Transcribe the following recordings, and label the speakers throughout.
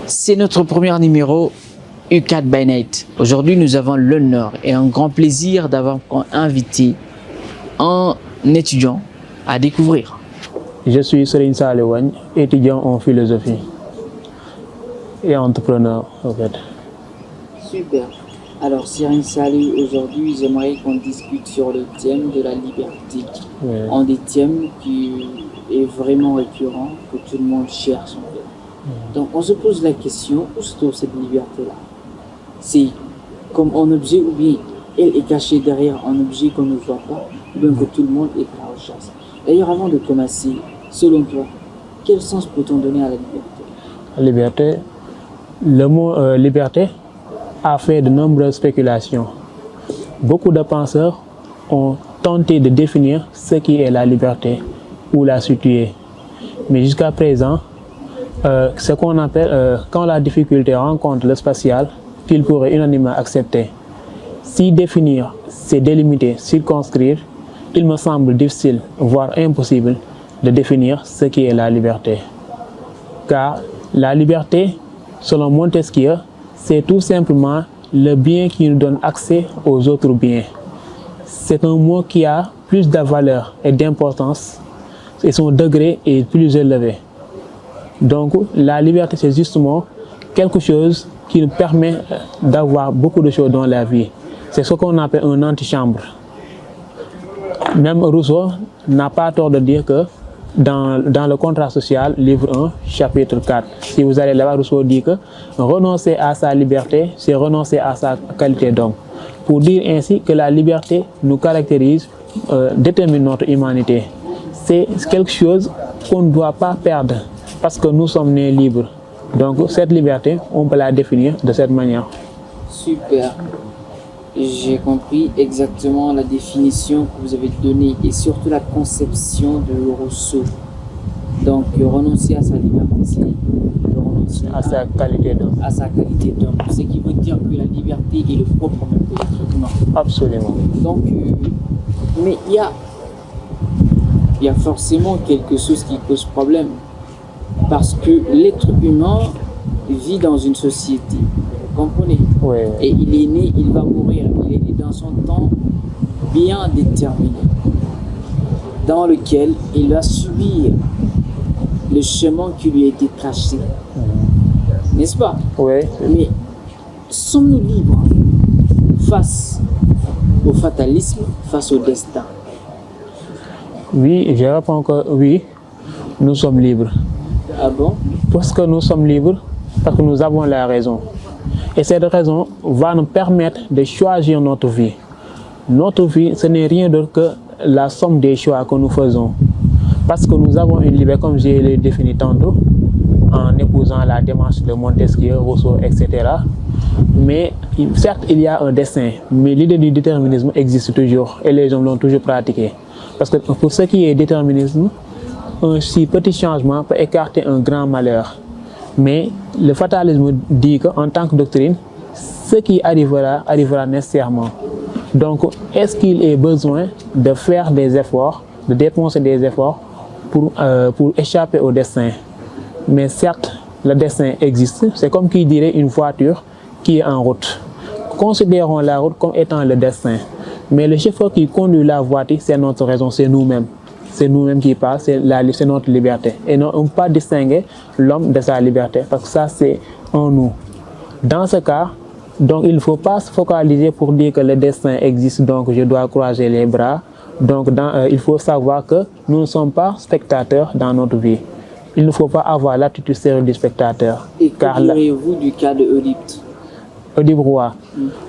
Speaker 1: C'est notre premier numéro UCAD by Night. Aujourd'hui, nous avons l'honneur et un grand plaisir d'avoir invité un étudiant à découvrir.
Speaker 2: Je suis Serigne Saliou Wagne, étudiant en philosophie et entrepreneur en fait.
Speaker 1: Super. Alors Serigne Saliou, aujourd'hui j'aimerais qu'on discute sur le thème de la liberté.
Speaker 2: Oui.
Speaker 1: Un des thèmes qui est vraiment récurrent, que tout le monde cherche en fait. Donc on se pose la question, où se trouve cette liberté-là? C'est comme un objet ou bien elle est cachée derrière un objet qu'on ne voit pas, ou bien que tout le monde est à la recherche. D'ailleurs, avant de commencer, selon toi, quel sens peut-on donner à la liberté?
Speaker 2: La liberté, le mot liberté a fait de nombreuses spéculations. Beaucoup de penseurs ont tenté de définir ce qui est la liberté ou la situer. Mais jusqu'à présent, ce qu'on appelle, quand la difficulté rencontre le spatial, qu'il pourrait unanimement accepter. Si définir, c'est délimiter, circonscrire, il me semble difficile, voire impossible, de définir ce qui est la liberté. Car la liberté, selon Montesquieu, c'est tout simplement le bien qui nous donne accès aux autres biens. C'est un mot qui a plus de valeur et d'importance et son degré est plus élevé. Donc la liberté, c'est justement quelque chose qui nous permet d'avoir beaucoup de choses dans la vie. C'est ce qu'on appelle une antichambre. Même Rousseau n'a pas tort de dire que dans le contrat social, livre 1, chapitre 4, si vous allez là-bas, Rousseau dit que renoncer à sa liberté, c'est renoncer à sa qualité d'homme. Pour dire ainsi que la liberté nous caractérise, détermine notre humanité. C'est quelque chose qu'on ne doit pas perdre parce que nous sommes nés libres. Donc cette liberté, on peut la définir de cette manière.
Speaker 1: Super. J'ai compris exactement la définition que vous avez donnée et surtout la conception de Rousseau. Donc renoncer à sa liberté, c'est renoncer
Speaker 2: À sa qualité d'homme.
Speaker 1: à sa qualité d'homme. Ce qui veut dire que la liberté est le propre même de l'être humain.
Speaker 2: Absolument.
Speaker 1: Donc, mais il y a forcément quelque chose qui pose problème. Parce que l'être humain vit dans une société, vous comprenez?
Speaker 2: Oui.
Speaker 1: Et il est né, il va mourir. Il est né dans son temps bien déterminé, dans lequel il va subir le chemin qui lui a été tracé. N'est-ce pas?
Speaker 2: Oui.
Speaker 1: Mais sommes-nous libres face au fatalisme, face au destin?
Speaker 2: Oui, je réponds que oui, nous sommes libres.
Speaker 1: Ah bon?
Speaker 2: Parce que nous sommes libres, parce que nous avons la raison. Et cette raison va nous permettre de choisir notre vie. Notre vie, ce n'est rien d'autre que la somme des choix que nous faisons. Parce que nous avons une liberté, comme j'ai l'ai défini tantôt, en épousant la démarche de Montesquieu, Rousseau, etc. Mais certes, il y a un destin, mais l'idée du déterminisme existe toujours et les hommes l'ont toujours pratiqué. Parce que pour ce qui est déterminisme, un si petit changement peut écarter un grand malheur. Mais le fatalisme dit qu'en tant que doctrine, ce qui arrivera, arrivera nécessairement. Donc, est-ce qu'il est besoin de faire des efforts, de dépenser des efforts pour échapper au destin? Mais certes, le destin existe. C'est comme qui dirait une voiture qui est en route. Considérons la route comme étant le destin. Mais le chauffeur qui conduit la voiture, c'est notre raison, c'est nous-mêmes. C'est nous-mêmes qui parlons, c'est notre liberté. Et non, on ne peut pas distinguer l'homme de sa liberté, parce que ça, c'est en nous. Dans ce cas, donc, il ne faut pas se focaliser pour dire que le destin existe, donc je dois croiser les bras. Donc, il faut savoir que nous ne sommes pas spectateurs dans notre vie. Il ne faut pas avoir l'attitude sérieuse du spectateur.
Speaker 1: Et que diriez-vous du cas de Oedipe?
Speaker 2: Oedipe Roi.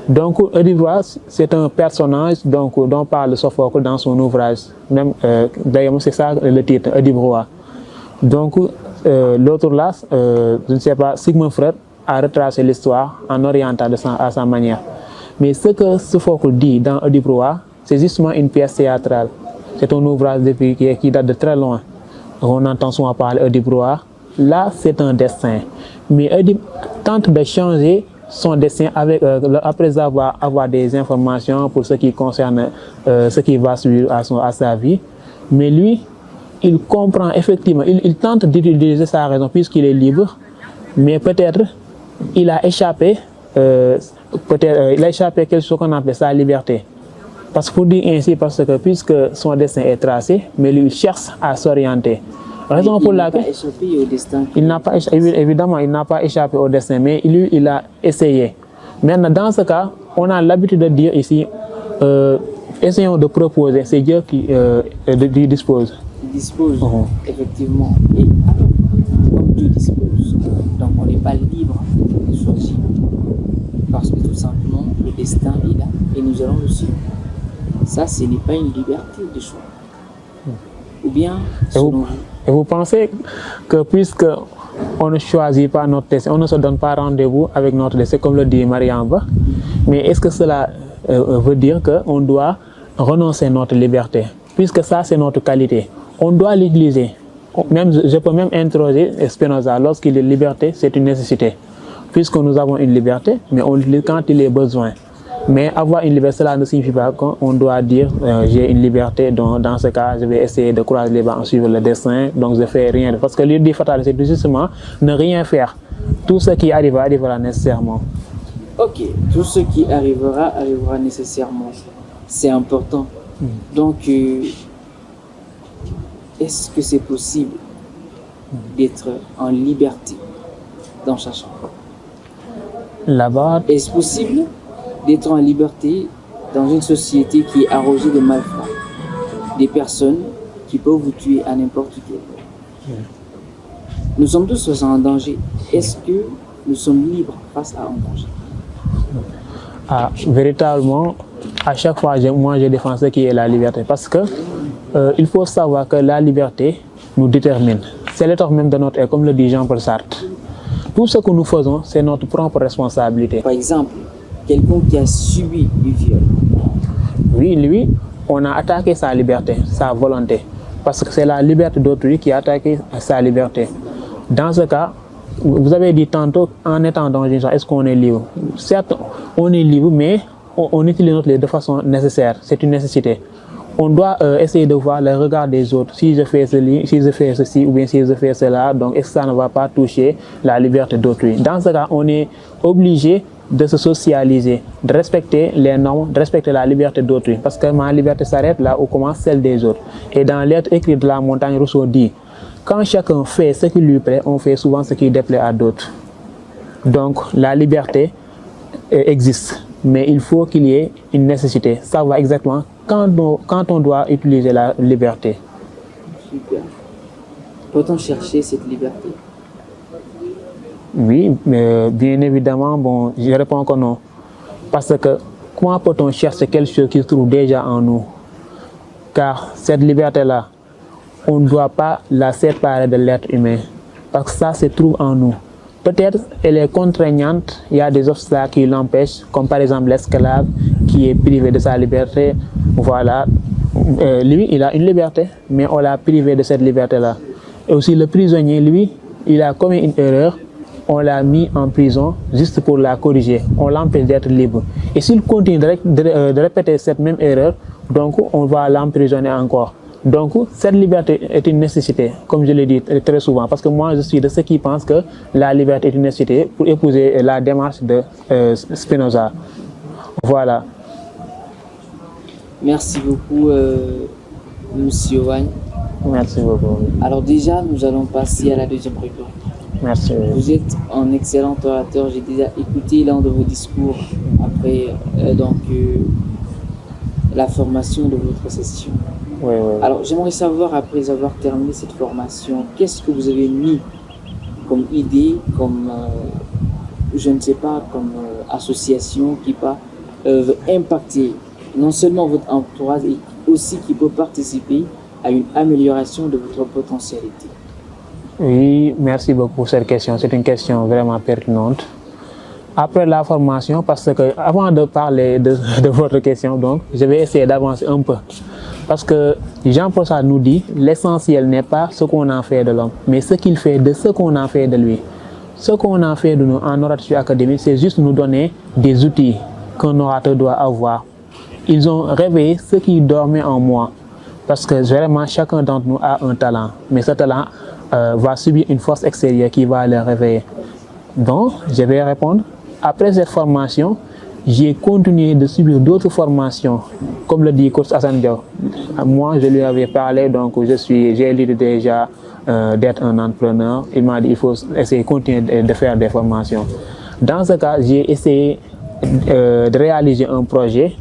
Speaker 2: Donc, Oedipe Roi, c'est un personnage dont parle Sophocle dans son ouvrage. D'ailleurs, c'est ça le titre, Oedipe Roi. Donc, l'autre là, je ne sais pas, Sigmund Freud a retracé l'histoire en orientant à sa manière. Mais ce que Sophocle dit dans Oedipe Roi, c'est justement une pièce théâtrale. C'est un ouvrage qui date de très loin. On entend souvent parler d'Oedipe Roi. Là, c'est un destin. Mais Oedipe tente de changer son destin après avoir des informations pour ce qui concerne ce qui va suivre à sa vie. Mais lui, il comprend effectivement, il tente d'utiliser sa raison puisqu'il est libre, mais peut-être il a échappé, il a échappé quelque chose qu'on appelle sa liberté. Parce que pour dire ainsi, parce que puisque son destin est tracé, mais lui il cherche à s'orienter. Raison pour laquelle
Speaker 1: il n'a pas échappé au destin.
Speaker 2: Évidemment, il n'a pas échappé au destin, mais lui, il a essayé. Maintenant, dans ce cas, on a l'habitude de dire ici, essayons de proposer, c'est Dieu qui dispose.
Speaker 1: Il dispose, effectivement. Et alors, comme Dieu dispose, donc on n'est pas libre de choisir. Parce que tout simplement, le destin est là et nous allons le suivre. Ça, ce n'est pas une liberté de choix. Ou bien, selon vous.
Speaker 2: Et vous pensez que puisque on ne choisit pas notre destin, on ne se donne pas rendez-vous avec notre destin, comme le dit Mariamba, mais est-ce que cela veut dire qu'on doit renoncer à notre liberté? Puisque ça, c'est notre qualité. On doit l'utiliser. Je peux même interroger Spinoza, lorsqu'il dit liberté, c'est une nécessité. Puisque nous avons une liberté, mais on l'utilise quand il est besoin. Mais avoir une liberté, cela ne signifie pas qu'on doit dire j'ai une liberté, donc dans ce cas, je vais essayer de croiser les bras en suivant le destin, donc je ne fais rien. Parce que l'idée fatale, c'est justement ne rien faire. Tout ce qui arrivera, arrivera nécessairement.
Speaker 1: Ok, tout ce qui arrivera, arrivera nécessairement. C'est important. Donc, est-ce que c'est possible d'être en liberté dans sa chambre?
Speaker 2: Là-bas,
Speaker 1: est-ce possible d'être en liberté dans une société qui est arrosée de malfrats, des personnes qui peuvent vous tuer à n'importe quel moment? Nous sommes tous en danger. Est-ce que nous sommes libres face à un danger?
Speaker 2: Véritablement, à chaque fois, moi je défends ce qui est la liberté. Parce que il faut savoir que la liberté nous détermine. C'est l'état même de notre être, comme le dit Jean-Paul Sartre. Tout ce que nous faisons, c'est notre propre responsabilité.
Speaker 1: Par exemple, quelqu'un qui a subi du viol.
Speaker 2: Oui, lui, on a attaqué sa liberté, sa volonté. Parce que c'est la liberté d'autrui qui a attaqué sa liberté. Dans ce cas, vous avez dit tantôt, en étant dans une est-ce qu'on est libre? Certes, on est libre, mais on utilise notre libre de façon nécessaire. C'est une nécessité. On doit essayer de voir le regard des autres. Si je fais ceci ou bien si je fais cela, donc est-ce que ça ne va pas toucher la liberté d'autrui? Dans ce cas, on est obligé de se socialiser, de respecter les normes, de respecter la liberté d'autrui. Parce que ma liberté s'arrête là où commence celle des autres. Et dans l'être écrit de la montagne, Rousseau dit, quand chacun fait ce qui lui plaît, on fait souvent ce qui déplaît à d'autres. Donc la liberté existe, mais il faut qu'il y ait une nécessité. Savoir exactement quand on doit utiliser la liberté.
Speaker 1: Super. Peut-on chercher cette liberté?
Speaker 2: Oui, mais bien évidemment, bon, je réponds que non. Parce que comment peut-on chercher quelque chose qui se trouve déjà en nous? Car cette liberté-là, on ne doit pas la séparer de l'être humain. Parce que ça se trouve en nous. Peut-être elle est contraignante, il y a des obstacles qui l'empêchent, comme par exemple l'esclave qui est privé de sa liberté. Voilà, lui, il a une liberté, mais on l'a privé de cette liberté-là. Et aussi le prisonnier, lui, il a commis une erreur, on l'a mis en prison juste pour la corriger, on l'empêche d'être libre. Et s'il continue de répéter cette même erreur, donc on va l'emprisonner encore. Donc cette liberté est une nécessité, comme je l'ai dit très souvent, parce que moi je suis de ceux qui pensent que la liberté est une nécessité pour épouser la démarche de Spinoza. Voilà.
Speaker 1: Merci beaucoup, Monsieur Wagne.
Speaker 2: Merci beaucoup.
Speaker 1: Alors déjà, nous allons passer à la deuxième rubrique.
Speaker 2: Merci.
Speaker 1: Vous êtes un excellent orateur. J'ai déjà écouté l'un de vos discours après la formation de votre session.
Speaker 2: Oui.
Speaker 1: Alors j'aimerais savoir, après avoir terminé cette formation, qu'est-ce que vous avez mis comme idée, comme je ne sais pas, comme association qui veut impacter non seulement votre entourage, et aussi qui peut participer à une amélioration de votre potentialité?
Speaker 2: Oui, merci beaucoup pour cette question. C'est une question vraiment pertinente. Après la formation, parce que avant de parler de votre question, donc, je vais essayer d'avancer un peu. Parce que Jean-Paul Sartre nous dit, l'essentiel n'est pas ce qu'on en fait de l'homme, mais ce qu'il fait de ce qu'on en fait de lui. Ce qu'on en fait de nous en orature académique, c'est juste nous donner des outils qu'un orateur doit avoir. Ils ont réveillé ce qui dormait en moi. Parce que vraiment, chacun d'entre nous a un talent. Mais ce talent va subir une force extérieure qui va le réveiller. Donc, je vais répondre. Après cette formation, j'ai continué de subir d'autres formations. Comme le dit coach Hassan Diaw. Moi, je lui avais parlé, donc j'ai l'idée déjà d'être un entrepreneur. Il m'a dit qu'il faut essayer de continuer de faire des formations. Dans ce cas, j'ai essayé de réaliser un projet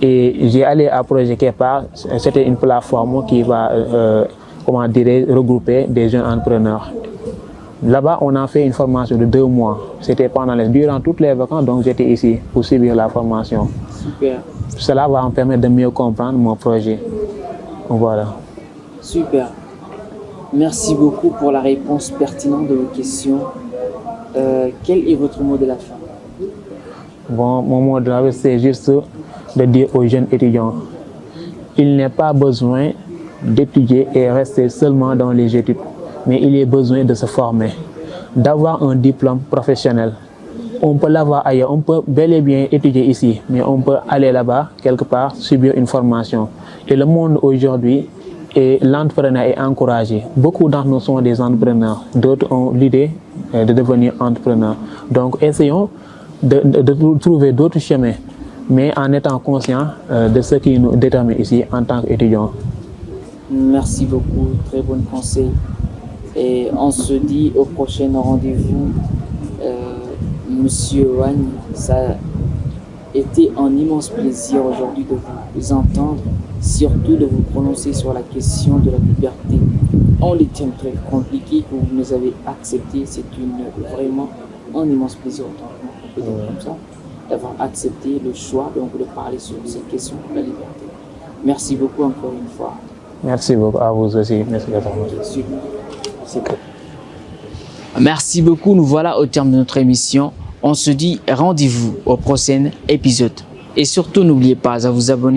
Speaker 2: et j'ai allé à Projet Kepar. C'était une plateforme qui va regrouper des jeunes entrepreneurs. Là-bas, on a fait une formation de 2 mois. C'était durant toutes les vacances, donc j'étais ici pour suivre la formation.
Speaker 1: Super.
Speaker 2: Cela va me permettre de mieux comprendre mon projet. Voilà.
Speaker 1: Super. Merci beaucoup pour la réponse pertinente de vos questions. Quel est votre mot de la fin?
Speaker 2: Bon, mon mot de la fin, c'est juste de dire aux jeunes étudiants, il n'est pas besoin d'étudier et rester seulement dans les études, mais il est besoin de se former, d'avoir un diplôme professionnel. On peut l'avoir ailleurs, on peut bel et bien étudier ici, mais on peut aller là-bas, quelque part, subir une formation. Et le monde aujourd'hui, l'entrepreneuriat est encouragé. Beaucoup d'entre nous sont des entrepreneurs, d'autres ont l'idée de devenir entrepreneurs. Donc essayons de trouver d'autres chemins, mais en étant conscients de ce qui nous détermine ici en tant qu'étudiants.
Speaker 1: Merci beaucoup, très bon conseil. Et on se dit au prochain rendez-vous. Monsieur Wagne, ça a été un immense plaisir aujourd'hui de vous entendre, surtout de vous prononcer sur la question de la liberté. On les tient très compliqué que vous nous avez accepté. C'est vraiment un immense plaisir comme ça, d'avoir accepté le choix donc de parler sur cette question de la liberté. Merci beaucoup encore une fois.
Speaker 2: Merci beaucoup à vous aussi. Merci beaucoup.
Speaker 1: Merci beaucoup. Nous voilà au terme de notre émission. On se dit rendez-vous au prochain épisode. Et surtout, n'oubliez pas à vous abonner.